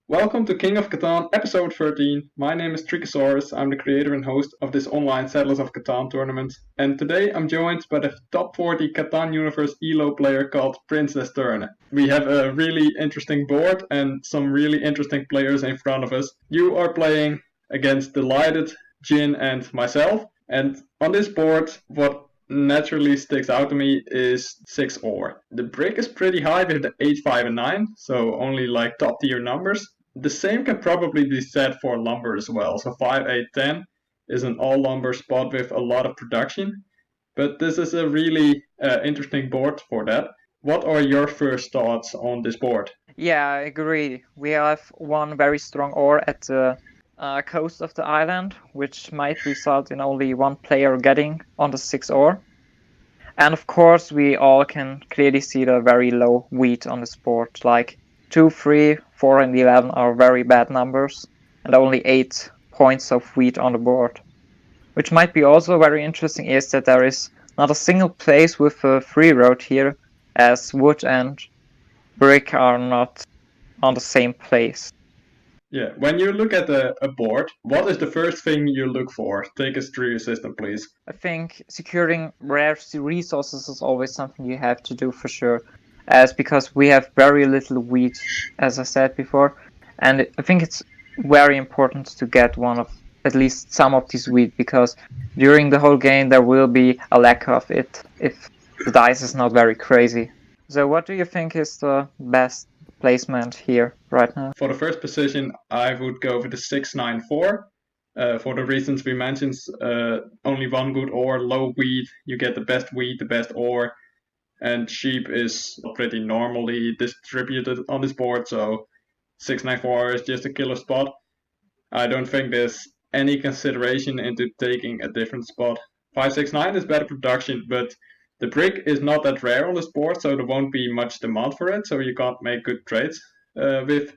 Welcome to King of Catan, episode 13. My name is Treeckosaurus. I'm the creator and host of this online Settlers of Catan Tournament. And today I'm joined by the top 40 Catan Universe ELO player called Prinz Sterne. We have a really interesting board and some really interesting players in front of us. You are playing against DylLighted, Djinn, and myself. And on this board, what naturally sticks out to me is 6 ore. The brick is pretty high with the 8, 5, and 9, so only like top tier numbers. The same can probably be said for lumber as well. So 5, 8, 10 is an all lumber spot with a lot of production. But this is a really interesting board for that. What are your first thoughts on this board? Yeah, I agree. We have one very strong ore at the coast of the island, which might result in only one player getting on the 6 ore. And of course, we all can clearly see the very low wheat on this board. Like 2, 3, 4, and 11 are very bad numbers, and only 8 points of wheat on the board. Which might be also very interesting is that there is not a single place with a free road here, as wood and brick are not on the same place. Yeah, when you look at a board, what is the first thing you look for? Take us through your system, please. I think securing rare resources is always something you have to do for sure, as because we have very little wheat, as I said before, and I think it's very important to get one of at least some of this wheat, because during the whole game there will be a lack of it if the dice is not very crazy. So what do you think is the best placement here right now? For the first position, I would go for the 694. For the reasons we mentioned, only one good ore, low wheat, you get the best wheat, the best ore, and sheep is pretty normally distributed on this board, so 694 is just a killer spot. I don't think there's any consideration into taking a different spot. 569 is better production, but the brick is not that rare on this board, so there won't be much demand for it, so you can't make good trades with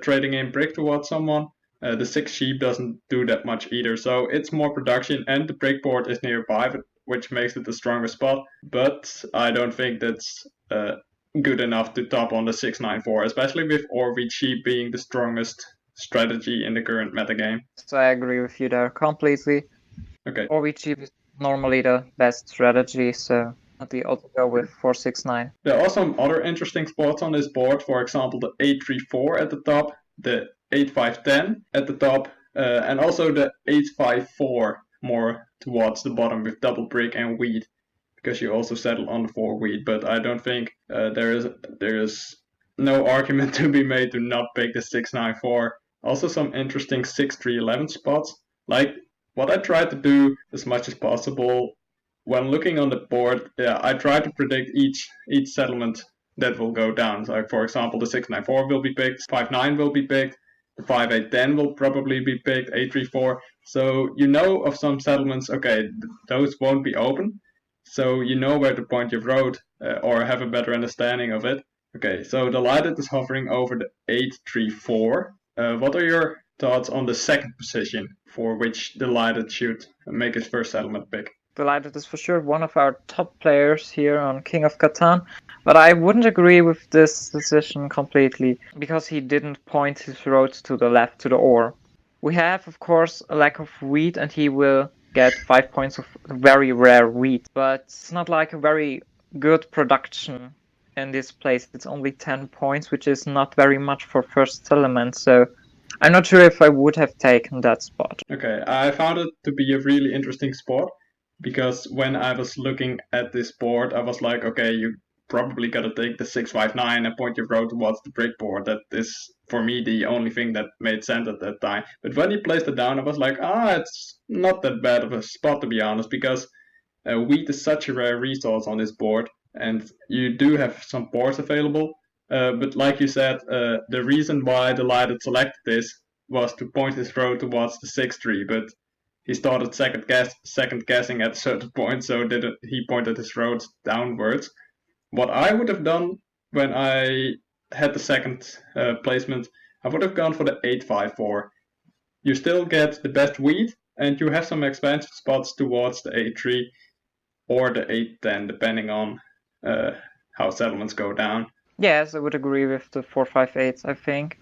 trading in brick towards someone. The 6 sheep doesn't do that much either, so it's more production, and the brick board is nearby, which makes it the strongest spot. But I don't think that's good enough to top on the 694, especially with Orvie sheep being the strongest strategy in the current metagame. So I agree with you there completely. Okay. OVG is normally the best strategy, so we also go with 469. There are some other interesting spots on this board, for example the 834 at the top, the 8510 at the top, and also the 854 more towards the bottom with double brick and wheat, because you also settle on the 4 wheat, but I don't think there is no argument to be made to not pick the 694. Also some interesting 6311 spots. Like what I try to do as much as possible when looking on the board, I try to predict each settlement that will go down. So, for example, the 694 will be picked, 59 will be picked, the 5810 will probably be picked, 834. So you know of some settlements, okay, those won't be open. So you know where to point your road or have a better understanding of it. Okay, so DylLighted is hovering over the 834. What are your thoughts on the second position for which DylLighted should make his first settlement pick? DylLighted is for sure one of our top players here on King of Catan, but I wouldn't agree with this decision completely, because he didn't point his road to the left, to the ore. We have, of course, a lack of wheat, and he will get 5 points of very rare wheat, but it's not like a very good production in this place. It's only 10 points, which is not very much for first settlement, so I'm not sure if I would have taken that spot. Okay, I found it to be a really interesting spot, because when I was looking at this board, I was like, okay, you probably gotta take the 659 and point your road towards the brick board. That is, for me, the only thing that made sense at that time. But when he placed it down, I was like, it's not that bad of a spot, to be honest, because wheat is such a rare resource on this board, and you do have some boards available. But like you said, the reason why DylLighted selected this was to point his road towards the 6 tree, but he started second guessing at a certain point, so he pointed his road downwards. What I would have done when I had the second placement, I would have gone for the 854. You still get the best wheat, and you have some expansive spots towards the 8-3 or the 8-10, depending on how settlements go down. Yes, I would agree with the 458, I think.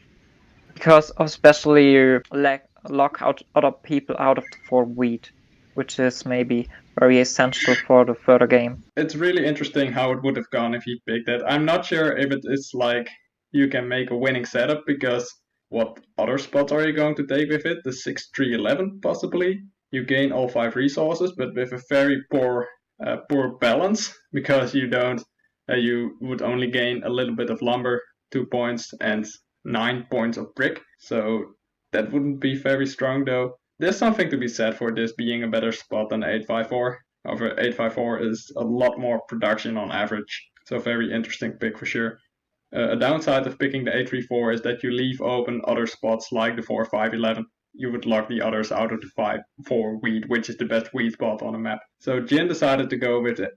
because especially you lock out other people out of the 4 wheat, which is maybe very essential for the further game. It's really interesting how it would have gone if he picked it. I'm not sure if it is like you can make a winning setup, because what other spots are you going to take with it? The 6-3-11 possibly. You gain all 5 resources, but with a very poor balance, because you would only gain a little bit of lumber, 2 points, and 9 points of brick. So that wouldn't be very strong though. There's something to be said for this being a better spot than 854. However, 854 is a lot more production on average. So very interesting pick for sure. A downside of picking the 834 is that you leave open other spots like the 4-5-11. You would lock the others out of the 5-4 weed, which is the best weed spot on the map. So Djinn decided to go with the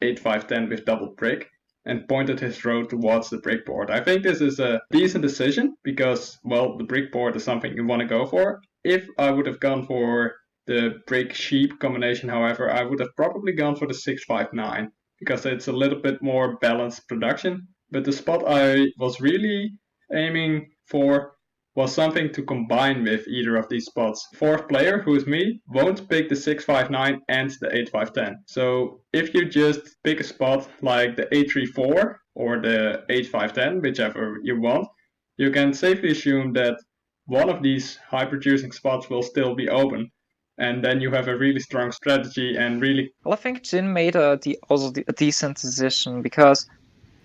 8-5-10 with double brick and pointed his road towards the brick board. I think this is a decent decision because, well, the brick board is something you want to go for. If I would have gone for the brick sheep combination, however, I would have probably gone for the 6-5-9 because it's a little bit more balanced production. But the spot I was really aiming for was something to combine with either of these spots. Fourth player, who is me, won't pick the 6-5-9 and the 8-5-10. So if you just pick a spot like the 8-3-4 or the 8-5-10, whichever you want, you can safely assume that one of these high producing spots will still be open. And then you have a really strong strategy and really... Well, I think Djinn made also a decent decision, because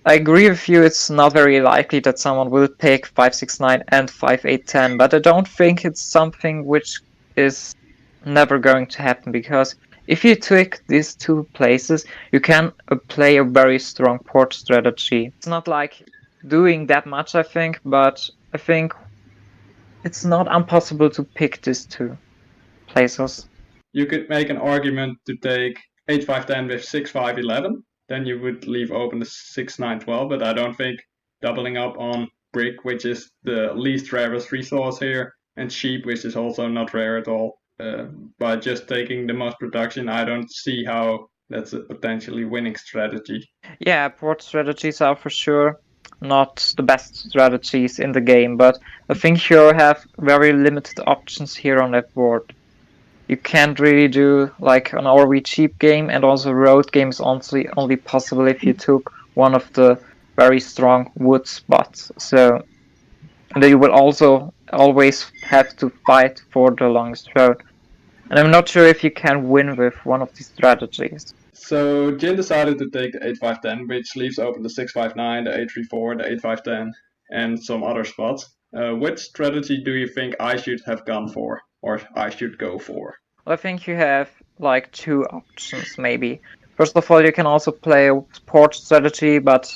I agree with you, it's not very likely that someone will pick 5-6-9 and 5-8-10, but I don't think it's something which is never going to happen, because if you take these 2 places, you can play a very strong port strategy. It's not like doing that much, I think, but I think it's not impossible to pick these 2 places. You could make an argument to take 8-5-10 with 6-5-11. Then you would leave open the 6-9-12, but I don't think doubling up on brick, which is the least rarest resource here, and sheep, which is also not rare at all, by just taking the most production, I don't see how that's a potentially winning strategy. Yeah, port strategies are for sure not the best strategies in the game, but I think you have very limited options here on that board. You can't really do like an RV cheap game, and also road game is only possible if you took one of the very strong wood spots. So they will also always have to fight for the longest road. And I'm not sure if you can win with one of these strategies. So Djinn decided to take the 8-5-10, which leaves open the 6-5-9, the 8-3-4, the 8-5-10, and some other spots. Which strategy do you think I should have gone for, or I should go for? Well, I think you have like 2 options maybe. First of all, you can also play a port strategy, but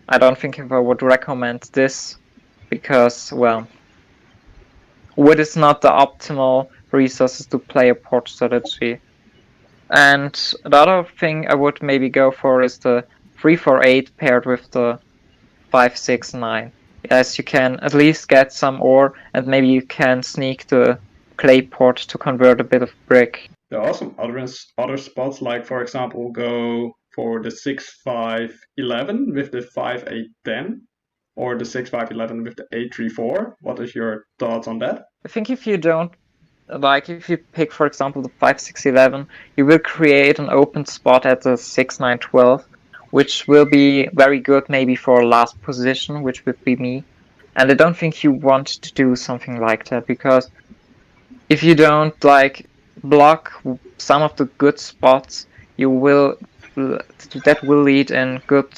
I don't think I would recommend this, because, well, wood is not the optimal resources to play a port strategy. And the other thing I would maybe go for is the 3-4-8 paired with the 5-6-9. Yes, you can at least get some ore, and maybe you can sneak the clay port to convert a bit of brick. There are some other spots, like for example, go for the 6-5-11 with the 5-8-10, or the 6-5-11 with the 8-3-4. What is your thoughts on that? I think if you don't, like if you pick for example the 5-6-11, you will create an open spot at the 6-9-12, which will be very good maybe for last position, which would be me. And I don't think you want to do something like that, because if you don't like block some of the good spots, that will lead in good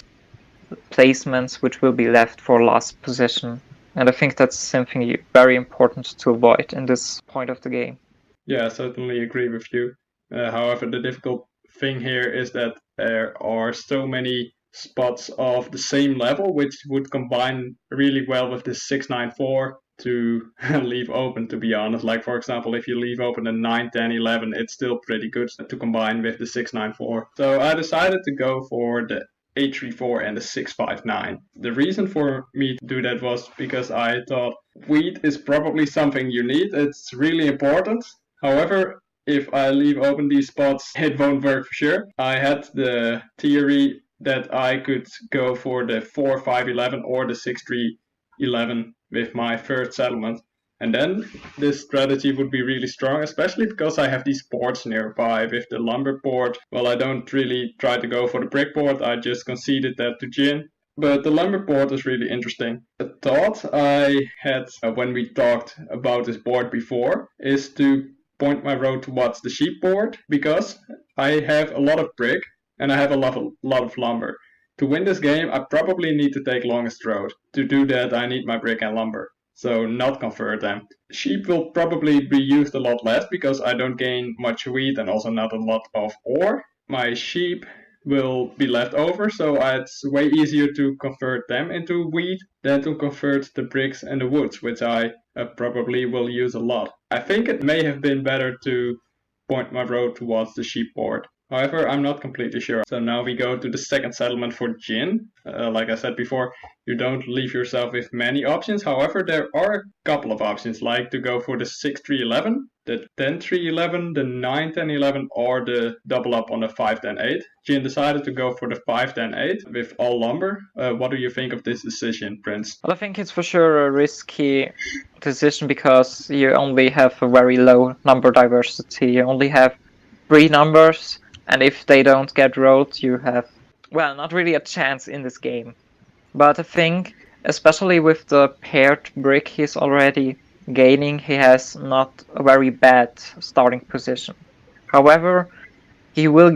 placements which will be left for last position. And I think that's something very important to avoid in this point of the game. Yeah, I certainly agree with you. However, the difficult thing here is that there are so many spots of the same level which would combine really well with this 6-9-4 to leave open, to be honest. Like, for example, if you leave open a 9-10-11, it's still pretty good to combine with the 6-9-4. So I decided to go for the 8-3-4 and the 6-5-9. The reason for me to do that was because I thought wheat is probably something you need. It's really important. However, if I leave open these spots, it won't work for sure. I had the theory that I could go for the 4-5-11 or the 6-3-11 with my third settlement. And then this strategy would be really strong, especially because I have these boards nearby. With the lumber board, well, I don't really try to go for the brick board, I just conceded that to Djinn. But the lumber board is really interesting. A thought I had when we talked about this board before is to point my road towards the sheep board, because I have a lot of brick and I have a lot of lumber. To win this game, I probably need to take longest road. To do that, I need my brick and lumber, so not convert them. Sheep will probably be used a lot less because I don't gain much wheat and also not a lot of ore. My sheep will be left over, so it's way easier to convert them into wheat than to convert the bricks and the woods, which I probably will use a lot. I think it may have been better to point my road towards the sheep board. However, I'm not completely sure. So now we go to the second settlement for Djinn. Like I said before, you don't leave yourself with many options. However, there are a couple of options, like to go for the 6-3-11, the 10-3-11, the 9-10-11, or the double up on the 5-10-8. Djinn decided to go for the 5-10-8 with all lumber. What do you think of this decision, Prinz? Well, I think it's for sure a risky decision because you only have a very low number diversity. You only have 3 numbers, and if they don't get rolled, you have, well, not really a chance in this game. But I think, especially with the paired brick he's already gaining, he has not a very bad starting position. However, he will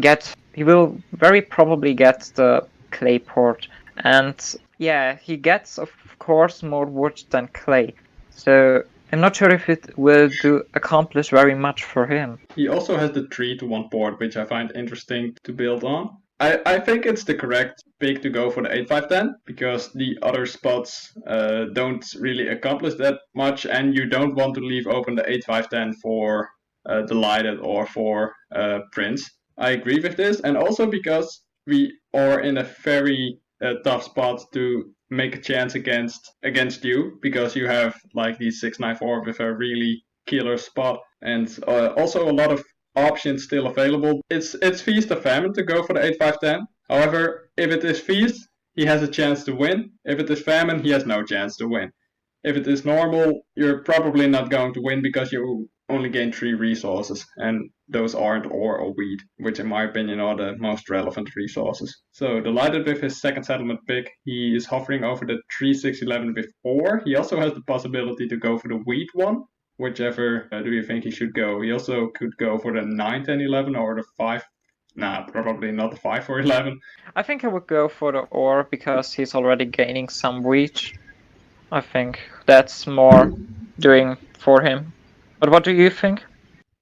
very probably get the clay port, and yeah, he gets of course more wood than clay. So I'm not sure if it will accomplish very much for him. He also has the 3-1 board, which I find interesting to build on. I think it's the correct pick to go for the 8-5-10 because the other spots don't really accomplish that much, and you don't want to leave open the 8-5-10 for DylLighted or for Prinz. I agree with this, and also because we are in a very tough spot to make a chance against you, because you have like these 6-9-4 with a really killer spot, and also a lot of options still available. It's feast or famine to go for the 8-5-10. However, if it is feast, he has a chance to win. If it is famine, he has no chance to win. If it is normal, you're probably not going to win because you only gain 3 resources, and those aren't ore or wheat, which in my opinion are the most relevant resources. So DylLighted with his second settlement pick, he is hovering over the 3-6-11 with ore. He also has the possibility to go for the wheat one. Whichever do you think he should go? He also could go for the 9-10-11 or the 5. Nah, probably not the 5-4-11. I think I would go for the ore because he's already gaining some reach. I think that's more doing for him. But what do you think?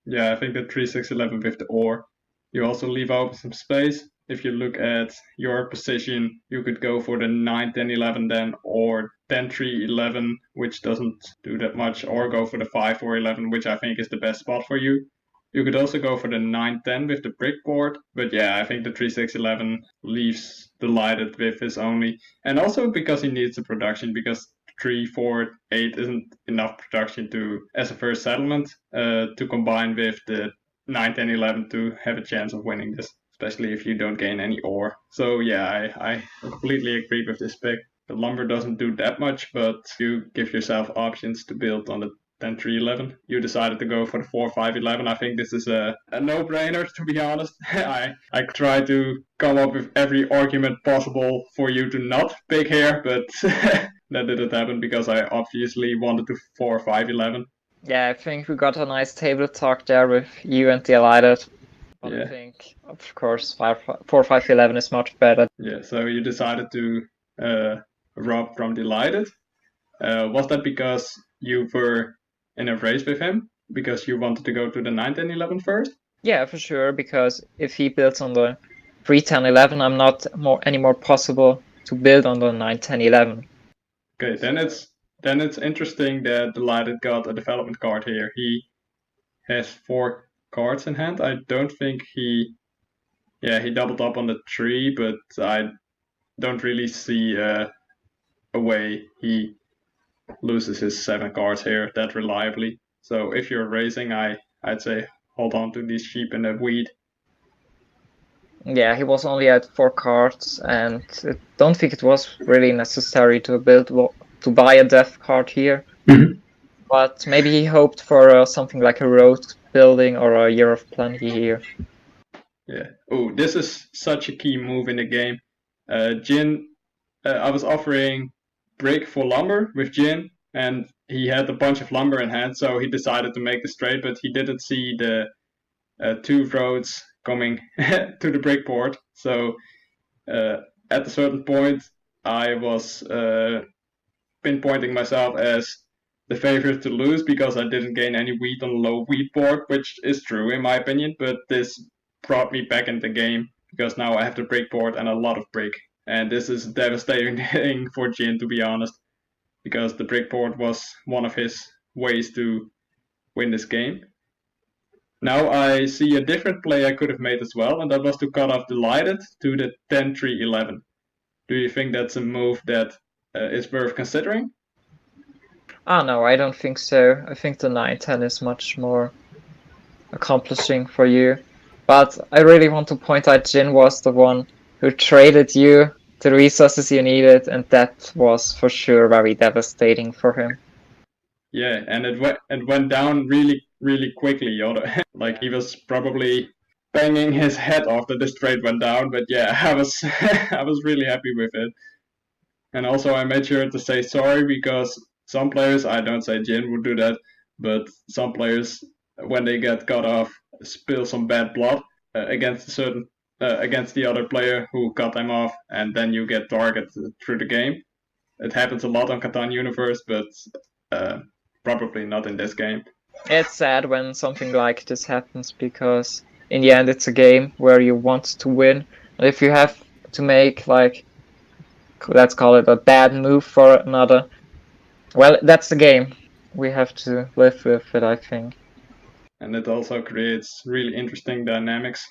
Yeah, I think the 3-6-11 with the ore. You also leave open some space. If you look at your position, you could go for the 9-10-11 then, or 10-3-11, which doesn't do that much, or go for the 5-4-11, which I think is the best spot for you. You could also go for the 9-10 with the brick board, but yeah, I think the 3-6-11 leaves DylLighted with his only, and also because he needs the production, because 3-4-8 isn't enough production to as a first settlement to combine with the 9-10-11 to have a chance of winning this, especially if you don't gain any ore. So yeah, I completely agree with this pick. The lumber doesn't do that much, but you give yourself options to build on the 10-3-11. You decided to go for the 4-5-11. I think this is a no-brainer, to be honest. I tried to come up with every argument possible for you to not pick here, but that didn't happen because I obviously wanted to 4-5-11. Yeah, I think we got a nice table talk there with you and DylLighted. But Yeah. I think, of course, 4-5-11 is much better. Yeah, so you decided to rob from DylLighted. Was that because you were in a race with him? Because you wanted to go to the 9-10-11 first? Yeah, for sure, because if he builds on the 3-10-11, I'm not any more possible to build on the 9-10-11. Okay, then it's interesting that DylLighted got a development card here. He has 4 cards in hand. I don't think he doubled up on the 3, but I don't really see a way he loses his 7 cards here that reliably. So if you're racing, I'd say hold on to these sheep and the wheat. Yeah, he was only at 4 cards, and I don't think it was really necessary to build to buy a death card here. But maybe he hoped for something like a road building or a Year of Plenty here. Yeah. Oh, this is such a key move in the game. Djinn, I was offering brick for lumber with Djinn, and he had a bunch of lumber in hand, so he decided to make this trade, but he didn't see the two roads coming to the brick port. So at a certain point, I was pinpointing myself as the favorite to lose because I didn't gain any wheat on low wheat board, which is true in my opinion, but this brought me back into the game because now I have the brick board and a lot of brick. And this is devastating for Djinn, to be honest, because the brick board was one of his ways to win this game. Now I see a different play I could have made as well, and that was to cut off DylLighted to the 10-3-11. Do you think that's a move that is worth considering? No, I don't think so. I think the 9-10 is much more accomplishing for you. But I really want to point out Djinn was the one who traded you the resources you needed, and that was for sure very devastating for him. Yeah, and it went down really quickly. Like he was probably banging his head after this trade went down. But yeah, I was I was really happy with it. And also I made sure to say sorry because some players, I don't say Djinn would do that, but some players when they get cut off spill some bad blood against a certain against the other player who cut them off, and then you get targeted through the game. It happens a lot on Catan Universe, but probably not in this game. It's sad when something like this happens because in the end it's a game where you want to win. And if you have to make, like, let's call it a bad move for another, well, that's the game. We have to live with it, I think. And it also creates really interesting dynamics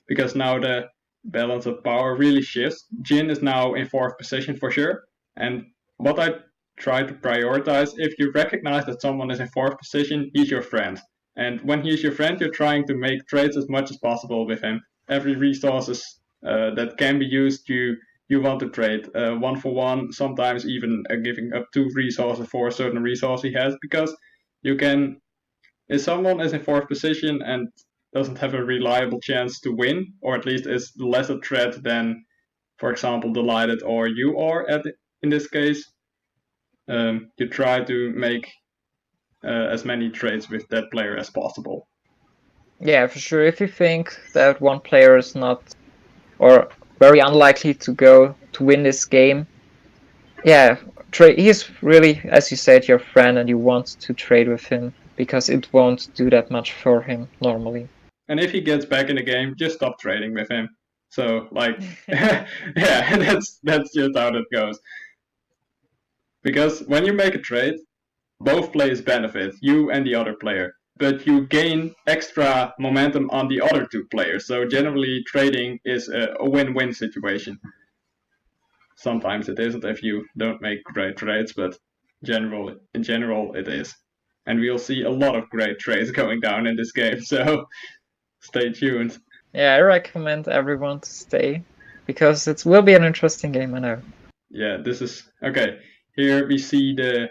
because now the balance of power really shifts. Djinn is now in fourth position for sure. And what I try to prioritize, if you recognize that someone is in fourth position, he's your friend. And when he's your friend, you're trying to make trades as much as possible with him. Every resources that can be used, you want to trade one for one, sometimes even giving up 2 resources for a certain resource he has, because you can, if someone is in fourth position and doesn't have a reliable chance to win, or at least is less a threat than, for example, DylLighted or you are in this case, you try to make as many trades with that player as possible. Yeah, for sure. If you think that one player is not, or very unlikely to go to win this game, yeah, he's really, as you said, your friend, and you want to trade with him because it won't do that much for him normally. And if he gets back in the game, just stop trading with him. So, like, yeah, that's just how that goes. Because when you make a trade, both players benefit, you and the other player, but you gain extra momentum on the other 2 players. So generally, trading is a win-win situation. Sometimes it isn't if you don't make great trades, but in general, it is. And we'll see a lot of great trades going down in this game, so stay tuned. Yeah, I recommend everyone to stay because it will be an interesting game, I know. Yeah, this is okay. Here we see the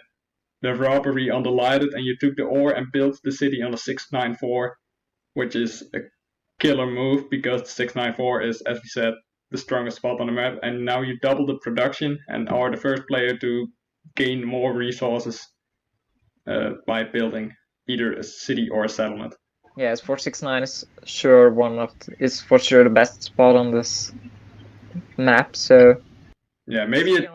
robbery on DylLighted, and you took the ore and built the city on the 694, which is a killer move because the 694 is, as we said, the strongest spot on the map, and now you double the production and are the first player to gain more resources by building either a city or a settlement. Yes, 469 is sure is for sure the best spot on this map. So yeah, maybe it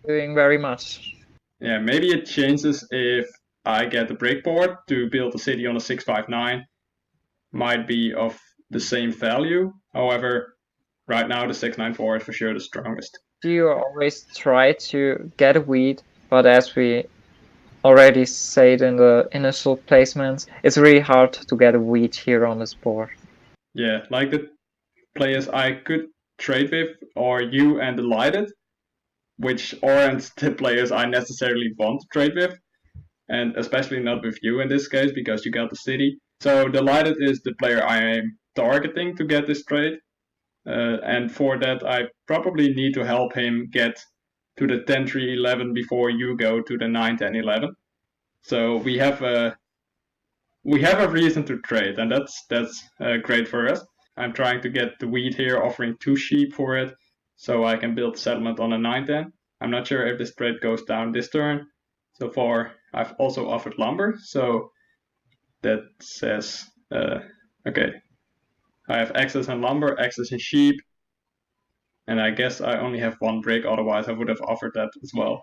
doing very much. Yeah, maybe it changes if I get the breakboard to build a city on a 659. Might be of the same value. However, right now the 694 is for sure the strongest. Do you always try to get a weed, but as we already said in the initial placements, it's really hard to get a weed here on this board. Yeah, like the players I could trade with are you and DylLighted, which aren't the players I necessarily want to trade with, and especially not with you in this case because you got the city. So DylLighted is the player I am targeting to get this trade, and for that I probably need to help him get to the 10, 3, 11 before you go to the 9, 10, 11. So we have a reason to trade, and that's great for us. I'm trying to get the wheat here, offering 2 sheep for it, so I can build settlement on a 9, 10. I'm not sure if this trade goes down this turn. So far, I've also offered lumber, so that says, okay, I have access in lumber, access in sheep, and I guess I only have 1 brick, otherwise I would have offered that as well.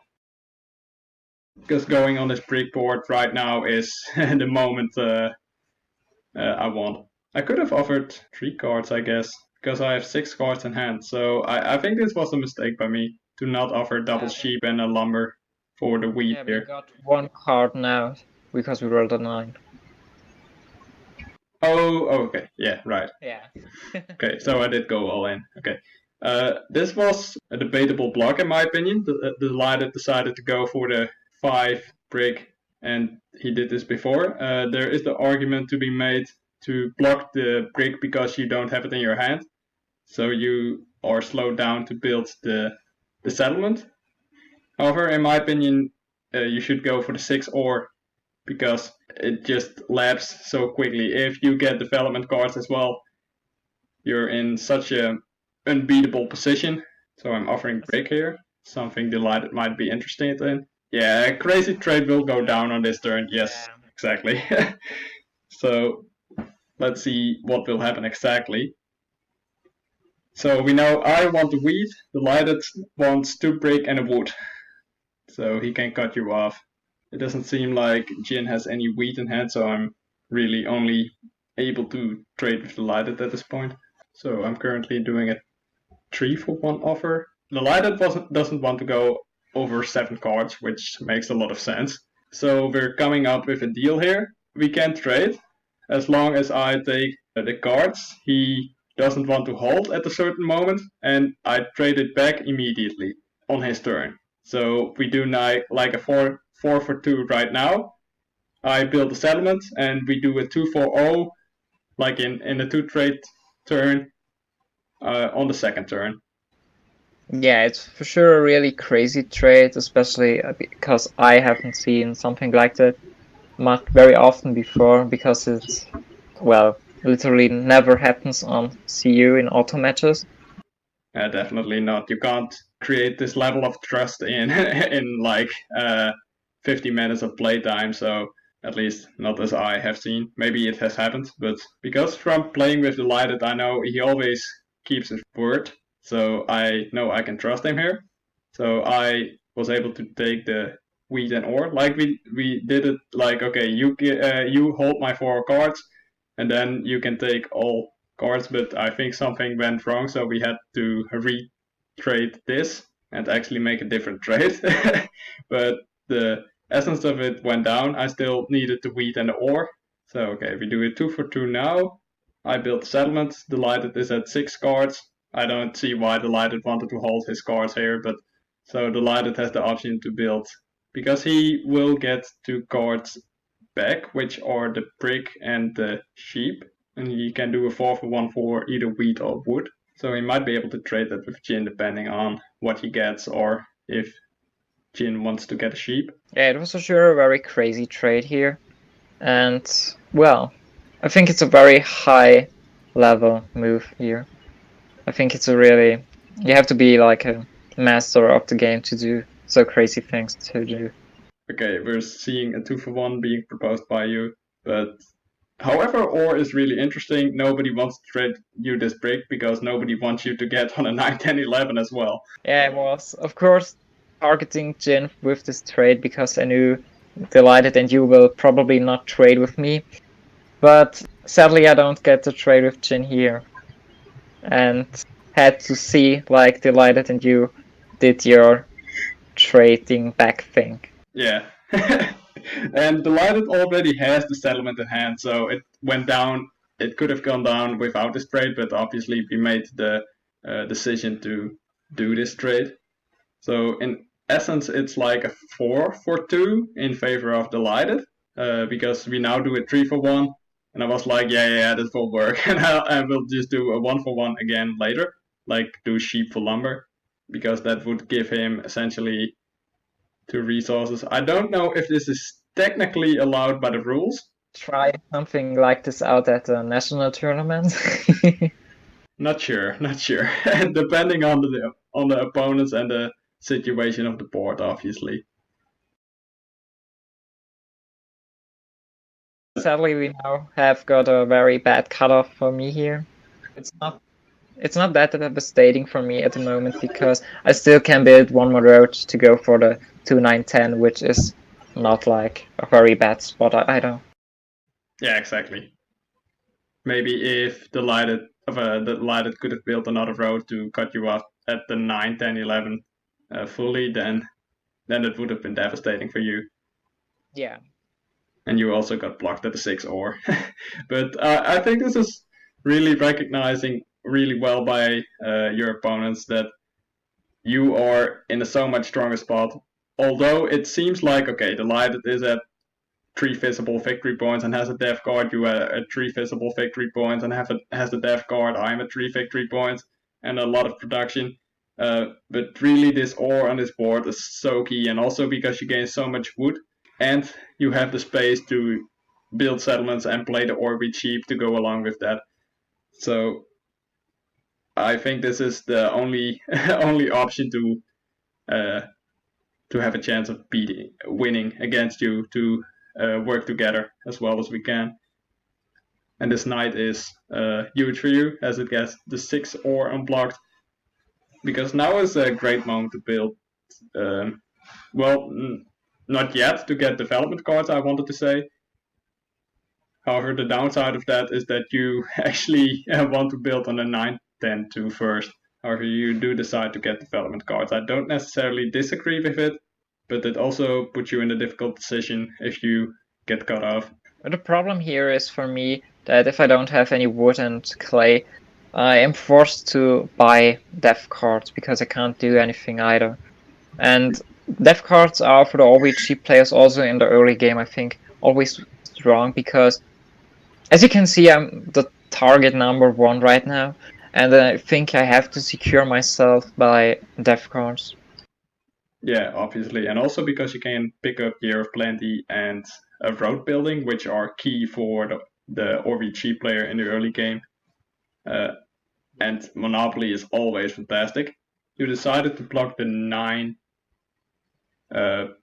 Because going on this brick board right now is the moment I want. I could have offered 3 cards, I guess, because I have 6 cards in hand, so I think this was a mistake by me to not offer double sheep and a lumber for the wheat Yeah, here. we got 1 card now because we rolled a 9. Oh, okay, yeah, right. Yeah. Okay, so I did go all in. Okay. This was a debatable block in my opinion. DylLighted decided to go for the 5 brick, and he did this before. There is the argument to be made to block the brick because you don't have it in your hand, so you are slowed down to build the settlement. However, in my opinion, you should go for the 6 ore because it just laps so quickly. If you get development cards as well, you're in such a unbeatable position. So I'm offering brick here, something DylLighted might be interested in. Yeah, a crazy trade will go down on this turn. Yes, yeah. Exactly. So let's see what will happen exactly. So we know I want the wheat, DylLighted wants 2 brick and a wood. So he can cut you off. It doesn't seem like Djinn has any wheat in hand, so I'm really only able to trade with DylLighted at this point. So I'm currently doing a 3-for-1 offer. DylLighted doesn't want to go over 7 cards, which makes a lot of sense. So we're coming up with a deal here. We can trade as long as I take the cards he doesn't want to hold at a certain moment, and I trade it back immediately on his turn. So we do like a 4 for 2 right now. I build a settlement, and we do a 2-for-0, like in a 2 trade turn on the second turn. Yeah, it's for sure a really crazy trade, especially because I haven't seen something like that very often before, because it's, well, literally never happens on CU in auto matches. Definitely not. You can't create this level of trust in in like 50 minutes of playtime, so at least not as I have seen. Maybe it has happened, but because from playing with DylLighted, I know he always keeps his word, so I know I can trust him here. So I was able to take the wheat and ore, like we did it. Like, okay, you hold my 4 cards, and then you can take all cards. But I think something went wrong, so we had to retrade this and actually make a different trade. But the essence of it went down. I still needed the wheat and the ore. So okay, we do it 2 for 2 now. I built settlement. DylLighted is at 6 cards. I don't see why DylLighted wanted to hold his cards here, but so DylLighted has the option to build, because he will get 2 cards back, which are the brick and the sheep, and he can do a 4-for-1 for either wheat or wood. So he might be able to trade that with Djinn depending on what he gets, or if Djinn wants to get a sheep. Yeah, it was for sure a very crazy trade here. And, well, I think it's a very high level move here. I think it's a really, you have to be like a master of the game to do so crazy things to do. Okay, we're seeing a 2-for-1 being proposed by you, but however, ore is really interesting. Nobody wants to trade you this brick because nobody wants you to get on a 9, 10, 11 as well. Yeah, I was, of course, targeting Djinn with this trade because I knew DylLighted and you will probably not trade with me. But sadly, I don't get to trade with Djinn here. And had to see like DylLighted and you did your trading back thing. Yeah. And DylLighted already has the settlement in hand, so it went down. It could have gone down without this trade, but obviously we made the decision to do this trade. So in essence, it's like a 4-for-2 in favor of DylLighted, because we now do a 3-for-1. And I was like, yeah, this will work. And I will just do a 1-for-1 again later, like do sheep for lumber. because that would give him essentially 2 resources. I don't know if this is technically allowed by the rules. Try something like this out at a national tournament. Not sure. Depending on the opponents and the situation of the board, obviously. Sadly, we now have got a very bad cutoff for me here. It's not that devastating for me at the moment because I still can build one more road to go for the 2-9-10, which is not like a very bad spot either. Yeah, exactly. Maybe if the DylLighted could have built another road to cut you off at the 9, 10, 11 fully, then it would have been devastating for you. Yeah. And you also got blocked at the 6 ore. But I think this is really recognizing really well by your opponents that you are in a so much stronger spot. Although it seems like, okay, DylLighted is at 3 visible victory points and has a death card, you are at 3 visible victory points and has a death card, I'm at 3 victory points and a lot of production. But really this ore on this board is so key, and also because you gain so much wood and you have the space to build settlements and play the ore be cheap to go along with that. So I think this is the only only option to have a chance of winning against you, to work together as well as we can. And this knight is huge for you as it gets the 6 ore unblocked, because now is a great moment to build. Well, not yet to get development cards, I wanted to say. However, the downside of that is that you actually want to build on a 9-10-2 first. However, you do decide to get development cards. I don't necessarily disagree with it, but it also puts you in a difficult position if you get cut off. The problem here is for me that if I don't have any wood and clay, I am forced to buy death cards because I can't do anything either. And death cards are for the OVG players also in the early game, I think, always strong because, as you can see, I'm the target number 1 right now, and I think I have to secure myself by death cards. Yeah, obviously, and also because you can pick up Year of Plenty and road building, which are key for the OVG player in the early game. And Monopoly is always fantastic. You decided to block the 9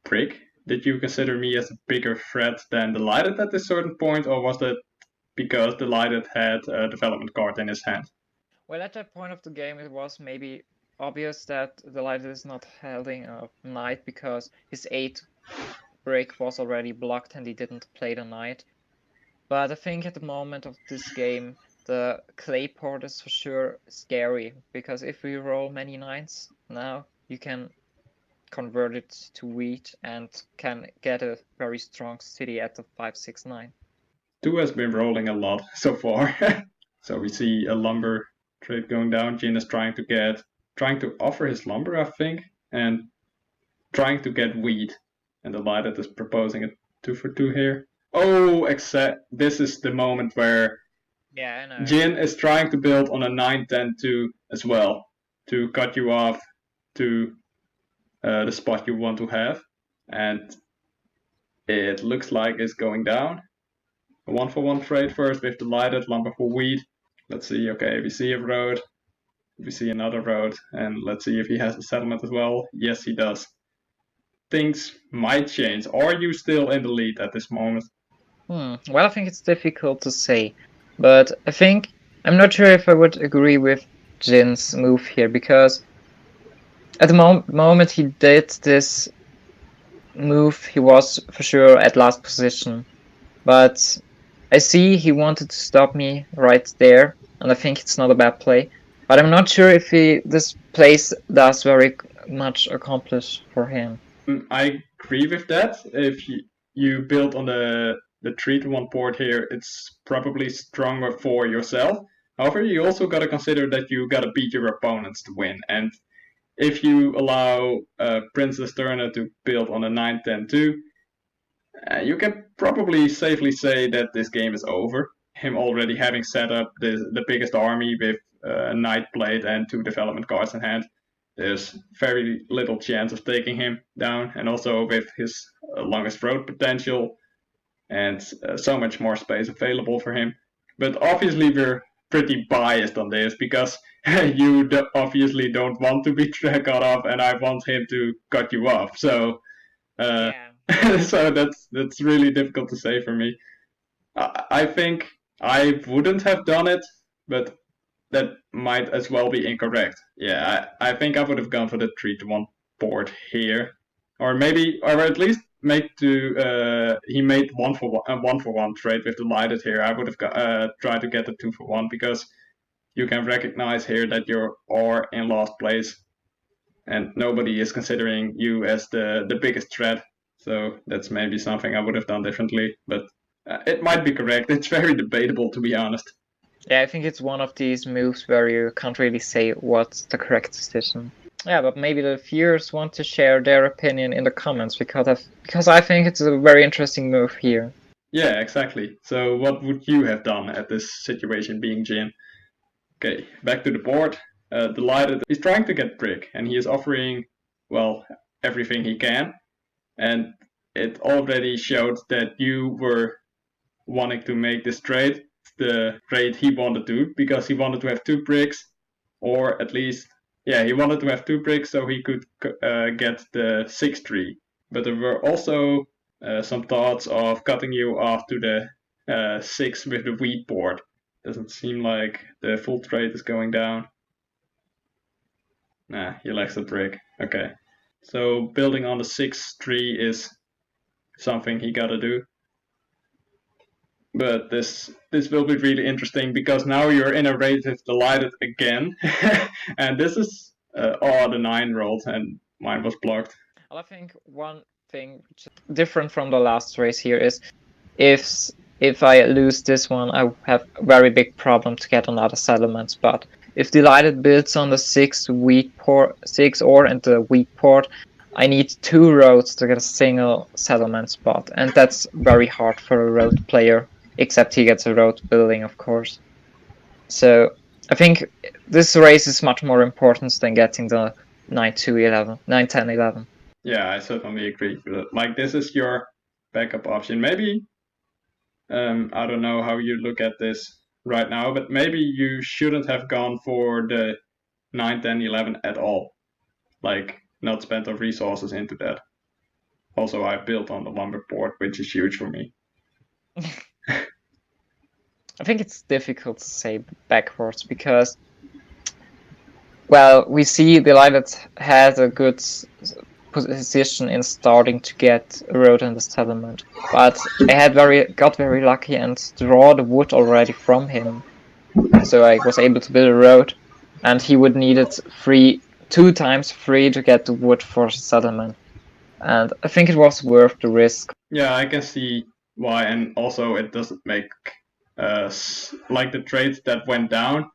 brick. Did you consider me as a bigger threat than DylLighted at this certain point, or was that because DylLighted had a development card in his hand? Well, at that point of the game, it was maybe obvious that DylLighted is not holding a knight because his 8 brick was already blocked and he didn't play the knight. But I think at the moment of this game, the clay port is for sure scary, because if we roll many 9s now, you can convert it to wheat and can get a very strong city at the 5-6-9. 2 has been rolling a lot so far. So we see a lumber trade going down. Djinn is trying to offer his lumber, I think, and trying to get wheat. And DylLighted is proposing a 2 for 2 here. Oh, this is the moment where Djinn is trying to build on a 9-10-2 as well, to cut you off to the spot you want to have. And it looks like it's going down. A 1-for-1 trade first with DylLighted, lumber for wheat. Let's see, okay, we see a road, we see another road, and let's see if he has a settlement as well. Yes, he does. Things might change. Are you still in the lead at this moment? Well, I think it's difficult to say, but I'm not sure if I would agree with Djinn's move here, because at the moment he did this move, he was for sure at last position, but I see he wanted to stop me right there, and I think it's not a bad play. But I'm not sure if this place does very much accomplish for him. I agree with that. If you build on the 3-1 port here, it's probably stronger for yourself. However, you also got to consider that you got to beat your opponents to win. And if you allow Prinz Sterne to build on a 9-10-2, you can probably safely say that this game is over. Him already having set up the biggest army with a knight played and 2 development cards in hand. there's very little chance of taking him down, and also with his longest road potential and so much more space available for him. But obviously we're pretty biased on this because you obviously don't want to be cut off, and I want him to cut you off. So Yeah. so that's really difficult to say for me. I think I wouldn't have done it, but that might as well be incorrect. Yeah, I think I would have gone for the 3-1 board here, or maybe, or at least make to he made 1-for-1 trade with DylLighted here. I would have tried to get the 2-for-1 because you can recognize here that you are in last place, and nobody is considering you as the biggest threat. So that's maybe something I would have done differently, but it might be correct. It's very debatable, to be honest. Yeah, I think it's one of these moves where you can't really say what's the correct decision. Yeah, but maybe the viewers want to share their opinion in the comments because I think it's a very interesting move here. Yeah, exactly. So what would you have done at this situation being Djinn? Okay, back to the board. DylLighted is trying to get brick, and he is offering, well, everything he can. And it already showed that you were wanting to make this trade, the trade he wanted to, because he wanted to have 2 bricks, or at least, yeah, he wanted to have 2 bricks so he could get the 6 tree. But there were also some thoughts of cutting you off to the 6 with the wheat board. Doesn't seem like the full trade is going down. Nah, he lacks a brick. Okay. So building on the 6 tree is something he gotta do. But this will be really interesting because now you're in a raid with DylLighted again. And this is the 9 rolled and mine was blocked. Well, I think one thing which is different from the last race here is if I lose this one, I have a very big problem to get another settlement spot. If DylLighted builds on the 6 ore and the wheat port, I need 2 roads to get a single settlement spot, and that's very hard for a road player, except he gets a road building, of course. So I think this race is much more important than getting the 9-10-11. Yeah, I certainly agree with it. Like, this is your backup option. Maybe, I don't know how you look at this right now, but maybe you shouldn't have gone for the 9-10-11 at all. Like, not spent on resources into that. Also, I built on the lumber board, which is huge for me. I think it's difficult to say backwards because, well, we see DylLighted had a good position in starting to get a road in the settlement, but I got very lucky and draw the wood already from him, so I was able to build a road, and he would need it 2 times free to get the wood for the settlement, and I think it was worth the risk. Yeah, I can see why, and also it doesn't make like the trades that went down.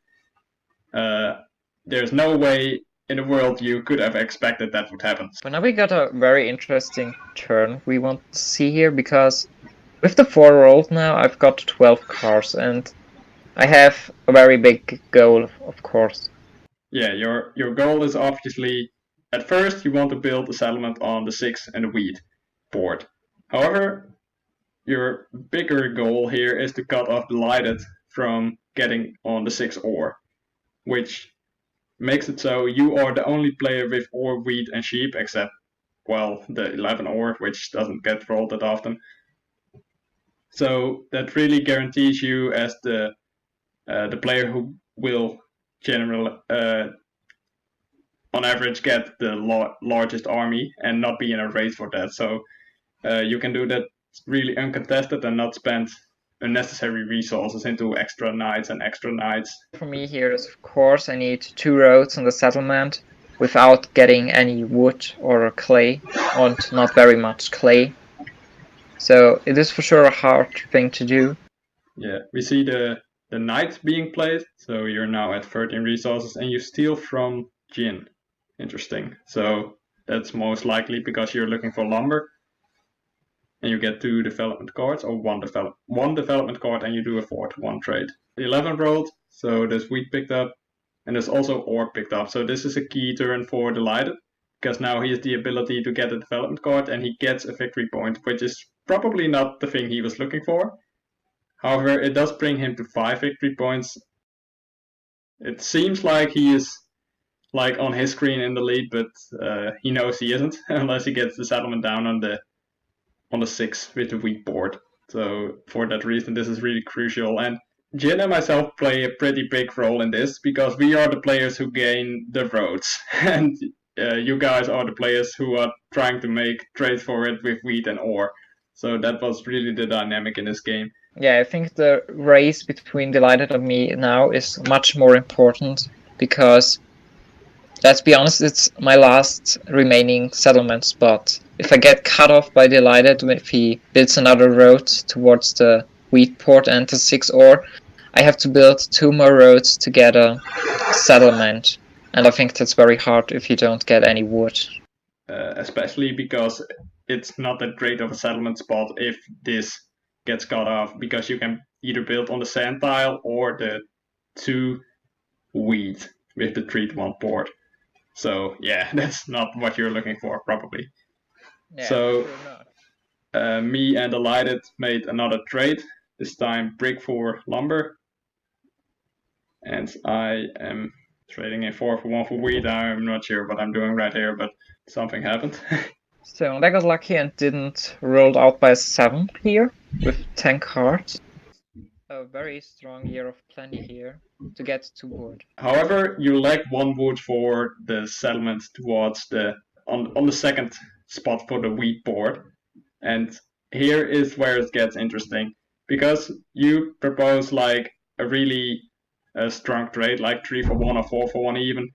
There's no way in the world you could have expected that would happen. But now we got a very interesting turn we want to see here, because with the 4 rolled now, I've got 12 cars, and I have a very big goal, of course. Yeah, your goal is obviously, at first you want to build a settlement on the 6 and the wheat board. However, your bigger goal here is to cut off DylLighted from getting on the 6 ore, which makes it so you are the only player with ore, wheat, and sheep, except, well, the 11 ore, which doesn't get rolled that often. So that really guarantees you as the player who will generally, on average, get the largest army and not be in a race for that. So you can do that really uncontested and not spend unnecessary resources into extra knights and extra knights. For me here is, of course, I need 2 roads in the settlement without getting any wood or clay, and not very much clay. So it is for sure a hard thing to do. Yeah, we see the knight being played, so you're now at 13 resources, and you steal from Djinn. Interesting. So that's most likely because you're looking for lumber, and you get 2 development cards, or one development card, and you do a 4-1 trade. 11 rolled, so this wheat picked up. And there's also ore picked up. So this is a key turn for DylLighted, because now he has the ability to get a development card and he gets a victory point, which is probably not the thing he was looking for. However, it does bring him to 5 victory points. It seems like he is like on his screen in the lead, but he knows he isn't unless he gets the settlement down on the 6 with the weak board. So for that reason, this is really crucial. And Djinn and myself play a pretty big role in this because we are the players who gain the roads, and you guys are the players who are trying to make trades for it with wheat and ore. So that was really the dynamic in this game. Yeah, I think the race between DylLighted and me now is much more important because, let's be honest, it's my last remaining settlement spot. If I get cut off by DylLighted, if he builds another road towards the wheat port and the 6 ore, I have to build 2 more roads to get a settlement. And I think that's very hard if you don't get any wood. Especially because it's not that great of a settlement spot if this gets cut off, because you can either build on the sand tile or the 2 wheat with the 3-1 port. So yeah, that's not what you're looking for, probably. Yeah, so sure me and DylLighted made another trade, this time brick for lumber. And I am trading a 4-for-1 for wheat. I'm not sure what I'm doing right here, but something happened. So I got lucky and didn't roll out by 7 here with 10 cards. A very strong year of plenty here to get to wood. However, you lack 1 wood for the settlement towards the on the second spot for the wheat board. And here is where it gets interesting, because you propose like a really strong trade, like 3-for-1 or 4-for-1 even,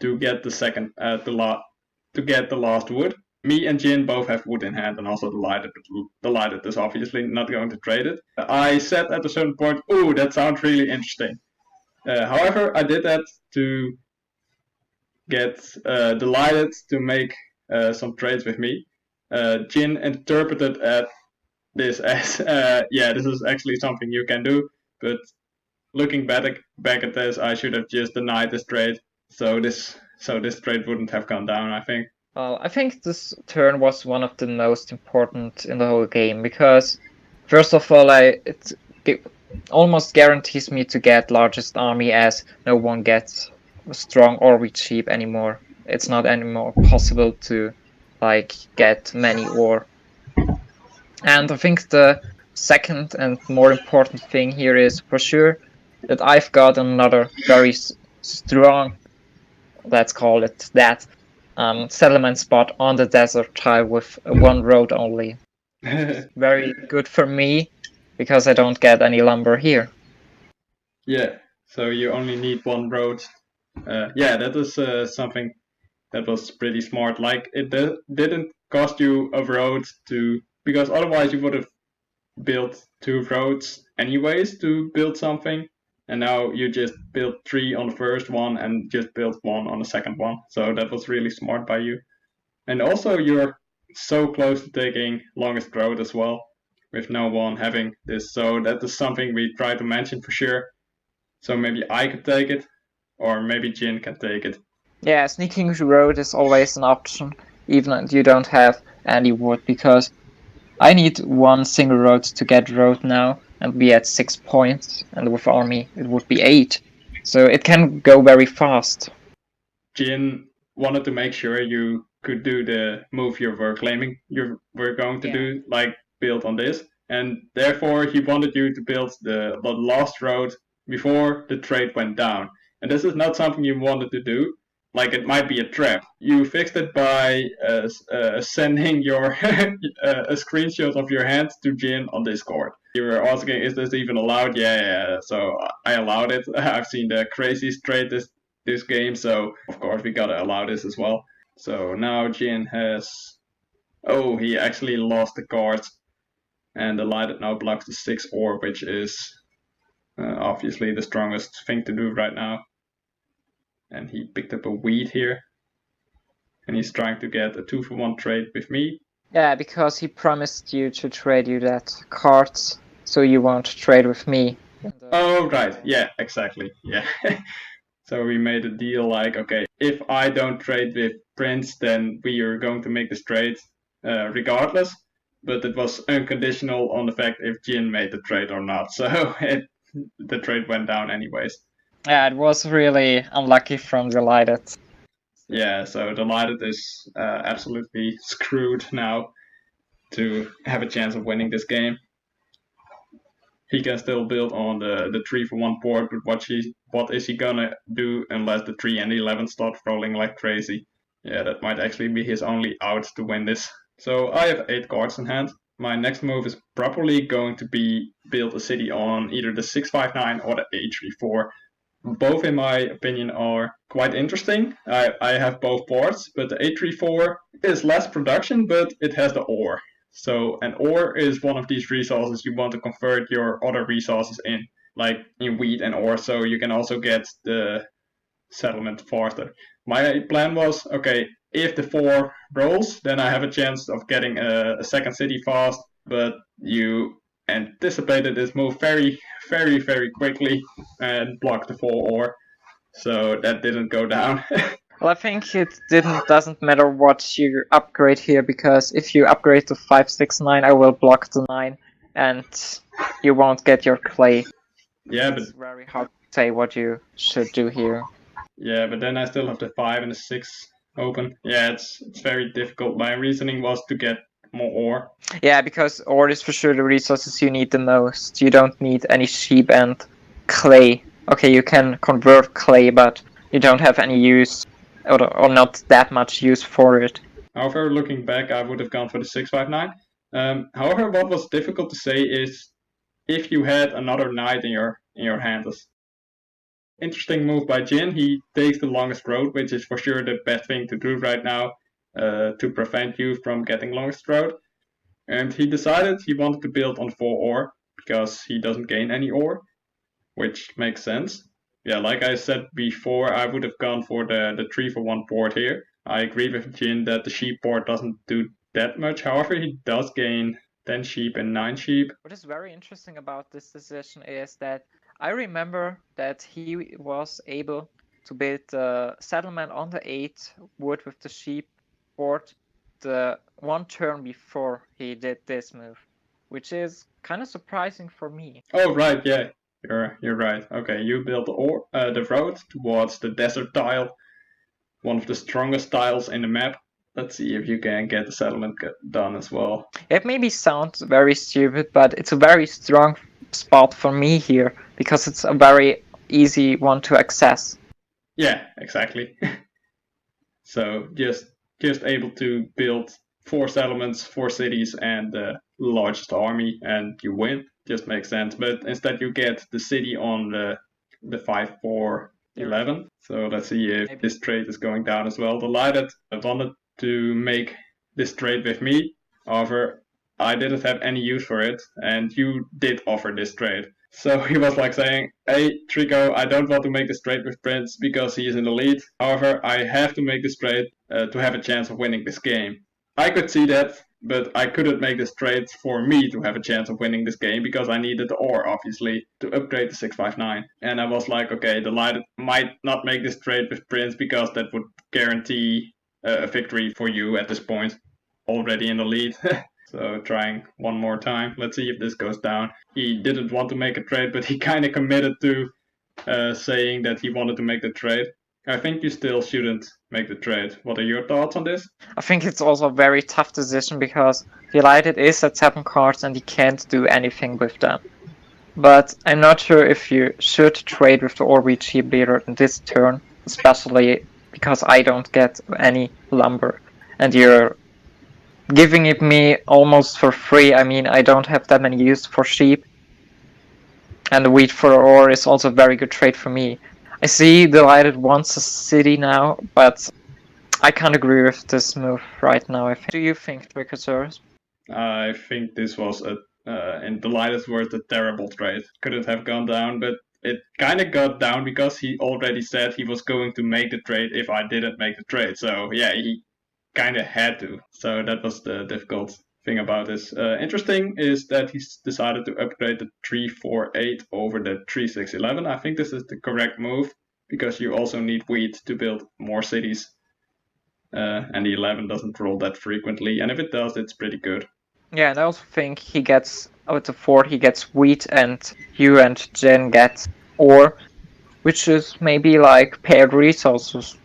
to get the second to get the last wood. Me and Djinn both have wood in hand, and also DylLighted is obviously not going to trade it. I said at a certain point, "Ooh, that sounds really interesting." However, I did that to get DylLighted to make some trades with me. Djinn interpreted this as, yeah, this is actually something you can do, but looking back at this, I should have just denied this trade, so this trade wouldn't have gone down, I think. Well, I think this turn was one of the most important in the whole game, because first of all, it almost guarantees me to get largest army, as no one gets strong or weak cheap anymore. It's not anymore possible to like get many ore. And I think the second and more important thing here is for sure that I've got another very strong, let's call it that, settlement spot on the desert tile with 1 road only. Very good for me because I don't get any lumber here. Yeah, so you only need 1 road. Yeah, that is something that was pretty smart. Like, it didn't cost you a road to, because otherwise you would have built 2 roads anyways to build something, and now you just built 3 on the first one and just built 1 on the second one. So that was really smart by you. And also you're so close to taking longest road as well, with no one having this. So that is something we try to mention for sure. So maybe I could take it, or maybe Djinn can take it. Yeah, sneaking road is always an option, even if you don't have any wood, because I need 1 single road to get road now and be at 6 points, and with army it would be 8. So it can go very fast. Djinn wanted to make sure you could do the move you were claiming you were going to do, like build on this, and therefore he wanted you to build the last road before the trade went down. And this is not something you wanted to do. Like, it might be a trap. You fixed it by sending your a screenshot of your hand to Djinn on Discord. You were asking, is this even allowed? Yeah. So I allowed it. I've seen the craziest trade this game, so of course we gotta allow this as well. So now Djinn has... Oh, he actually lost the cards, and DylLighted now blocks the 6 ore, which is obviously the strongest thing to do right now. And he picked up a wheat here, and he's trying to get a 2-for-1 trade with me. Yeah, because he promised you to trade you that cards, so you won't trade with me. Oh, right. Yeah, exactly. Yeah. So we made a deal like, okay, if I don't trade with Prinz, then we are going to make this trade regardless. But it was unconditional on the fact if Djinn made the trade or not. So the trade went down anyways. Yeah, it was really unlucky from DylLighted. Yeah, so DylLighted is absolutely screwed now to have a chance of winning this game. He can still build on the 3-for-1 board, but what is he gonna do unless the 3 and 11 start rolling like crazy? Yeah, that might actually be his only out to win this. So I have 8 cards in hand. My next move is probably going to be build a city on either the 659 or the 834. Both, in my opinion, are quite interesting. I have both boards, but the 834 is less production, but it has the ore. So an ore is one of these resources you want to convert your other resources in, like in wheat and ore, so you can also get the settlement faster. My plan was, okay, if the 4 rolls, then I have a chance of getting a second city fast, but you anticipated this move very, very, very quickly and blocked the 4 ore, so that didn't go down. Well, I think it doesn't matter what you upgrade here, because if you upgrade to 569, I will block the 9, and you won't get your clay. Yeah, but it's very hard to say what you should do here. Yeah, but then I still have the 5 and the 6 open. Yeah, it's very difficult. My reasoning was to get more ore. Yeah, because ore is for sure the resources you need the most. You don't need any sheep and clay. Okay, you can convert clay, but you don't have any use, or not that much use for it. However, looking back, I would have gone for the 659. However, what was difficult to say is if you had another knight in your hand. Interesting move by Djinn. He takes the longest road, which is for sure the best thing to do right now to prevent you from getting longest road. And he decided he wanted to build on 4 ore because he doesn't gain any ore, which makes sense. Yeah, like I said before, I would have gone for the 3-for-1 board here. I agree with Djinn that the sheep board doesn't do that much. However, he does gain 10 sheep and 9 sheep. What is very interesting about this decision is that I remember that he was able to build the settlement on the 8 wood with the sheep board the one turn before he did this move, which is kind of surprising for me. Oh right, yeah, you're right. Okay, you built the road towards the desert tile, one of the strongest tiles in the map. Let's see if you can get the settlement done as well. It maybe sounds very stupid, but it's a very strong spot for me here because it's a very easy one to access. Yeah, exactly. So just able to build 4 settlements, 4 cities, and the largest army, and you win. Just makes sense. But instead, you get the city on the 5-4-11. So let's see if this trade is going down as well. DylLighted wanted to make this trade with me. However, I didn't have any use for it, and you did offer this trade. So he was like saying, hey, Treecko, I don't want to make this trade with Prinz because he is in the lead. However, I have to make this trade to have a chance of winning this game. I could see that, but I couldn't make this trade for me to have a chance of winning this game because I needed the ore, obviously, to upgrade the 659. And I was like, okay, DylLighted might not make this trade with Prinz because that would guarantee a victory for you at this point, already in the lead. So trying one more time. Let's see if this goes down. He didn't want to make a trade, but he kind of committed to saying that he wanted to make the trade. I think you still shouldn't make the trade. What are your thoughts on this? I think it's also a very tough decision because DylLighted is at 7 cards and he can't do anything with them. But I'm not sure if you should trade with the Orb leader in this turn, especially because I don't get any lumber and you're giving it me almost for free. I mean, I don't have that many use for sheep, and the wheat for ore is also a very good trade for me. I see DylLighted wants a city now, but I can't agree with this move right now. I think. Do you think, Treeckosaurus? I think this was in DylLighted's words, a terrible trade. Couldn't have gone down, but it kind of got down because he already said he was going to make the trade if I didn't make the trade. So yeah, he kind of had to. So that was the difficult thing about this. Interesting is that he's decided to upgrade the 348 over the 3611. I think this is the correct move because you also need wheat to build more cities. And the 11 doesn't roll that frequently, and if it does, it's pretty good. Yeah, and I also think he gets, out of 4, he gets wheat, and you and Djinn get ore, which is maybe like paired resources,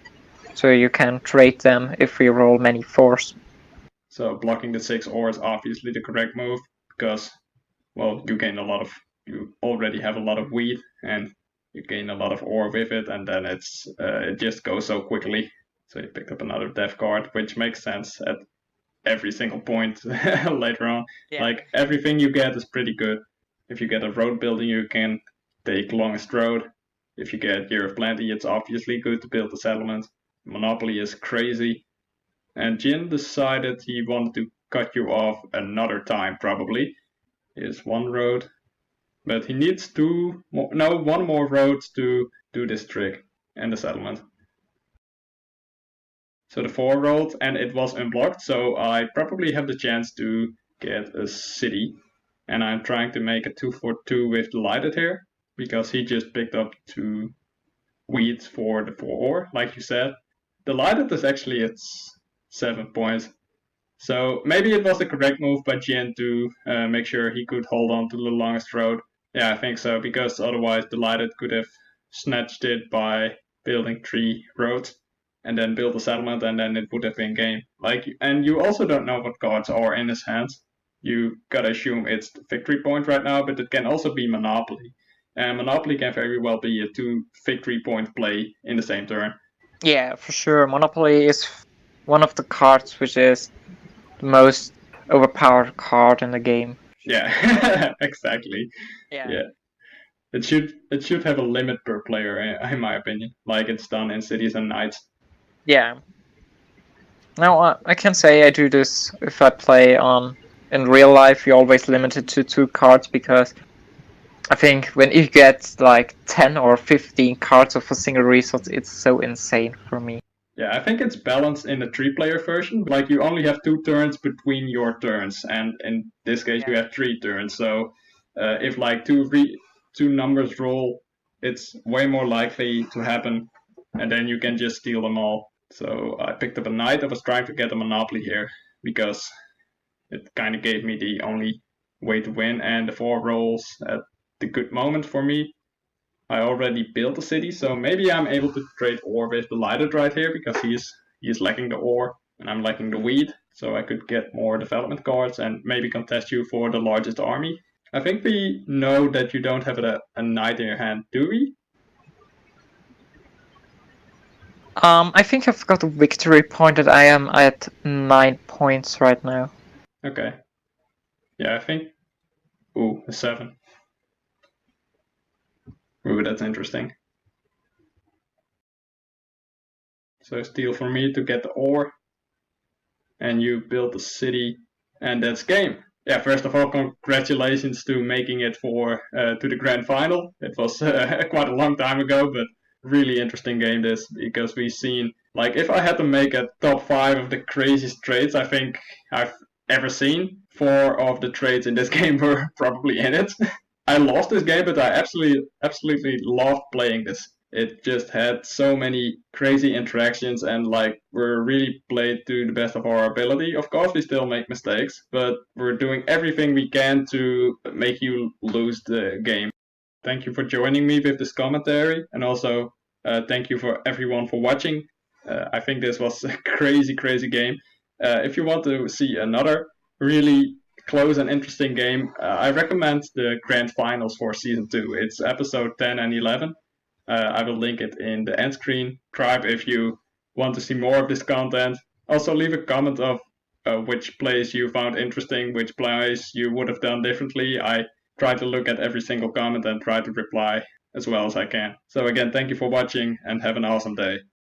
so you can trade them if we roll many 4s. So blocking the 6 ore is obviously the correct move, because, well, you already have a lot of wheat, and you gain a lot of ore with it, and then it just goes so quickly. So you pick up another death card, which makes sense at every single point later on. Yeah. Like, everything you get is pretty good. If you get a road building, you can take longest road. If you get Year of Plenty, it's obviously good to build a settlement. Monopoly is crazy. And Djinn decided he wanted to cut you off another time, probably. Here's one road. But he needs one more road to do this trick and the settlement. So the 4 rolled and it was unblocked, so I probably have the chance to get a city. And I'm trying to make a 2 for 2 with DylLighted here, because he just picked up 2 wheat for the 4 ore, like you said. DylLighted is actually at 7 points. So maybe it was the correct move by Djinn to make sure he could hold on to the longest road. Yeah, I think so, because otherwise DylLighted could have snatched it by building 3 roads and then build a settlement, and then it would have been game. And you also don't know what cards are in his hands. You gotta assume it's the victory point right now, but it can also be Monopoly. And Monopoly can very well be a 2 victory point play in the same turn. Yeah, for sure. Monopoly is one of the cards which is the most overpowered card in the game. Yeah, exactly. Yeah. It should have a limit per player, in my opinion, like it's done in Cities and Knights. Yeah. Now, I can say I do this if I play in real life. You're always limited to 2 cards, because I think when you get like 10 or 15 cards of a single resource, it's so insane for me. Yeah, I think it's balanced in the 3-player version. Like, you only have 2 turns between your turns, and in this case you have 3 turns. So if like two numbers roll, it's way more likely to happen, and then you can just steal them all. So I picked up a knight. I was trying to get a monopoly here, because it kind of gave me the only way to win, and the 4 rolls at the good moment for me. I already built a city, so maybe I'm able to trade ore with DylLighted right here, because he's lacking the ore and I'm lacking the wheat, so I could get more development cards and maybe contest you for the largest army. I think we know that you don't have a knight in your hand, do we? I think I've got a victory point that I am at 9 points right now. Okay. Yeah, I think... Ooh, a 7. Ooh, that's interesting. So steal for me to get the ore, and you build the city, and that's game. Yeah, first of all, congratulations to making it to the grand final. It was quite a long time ago, but really interesting game this, because we've seen, like, if I had to make a top 5 of the craziest trades I think I've ever seen, 4 of the trades in this game were probably in it. I lost this game, but I absolutely loved playing this. It just had so many crazy interactions, and like, we're really played to the best of our ability. Of course, we still make mistakes, but we're doing everything we can to make you lose the game. Thank you for joining me with this commentary, and also thank you for everyone for watching. I think this was a crazy game. If you want to see another really close and interesting game, I recommend the grand finals for season 2. It's episode 10 and 11. I will link it in the end screen. Subscribe if you want to see more of this content. Also leave a comment of which plays you found interesting, which plays you would have done differently. I try to look at every single comment and try to reply as well as I can. So again, thank you for watching and have an awesome day.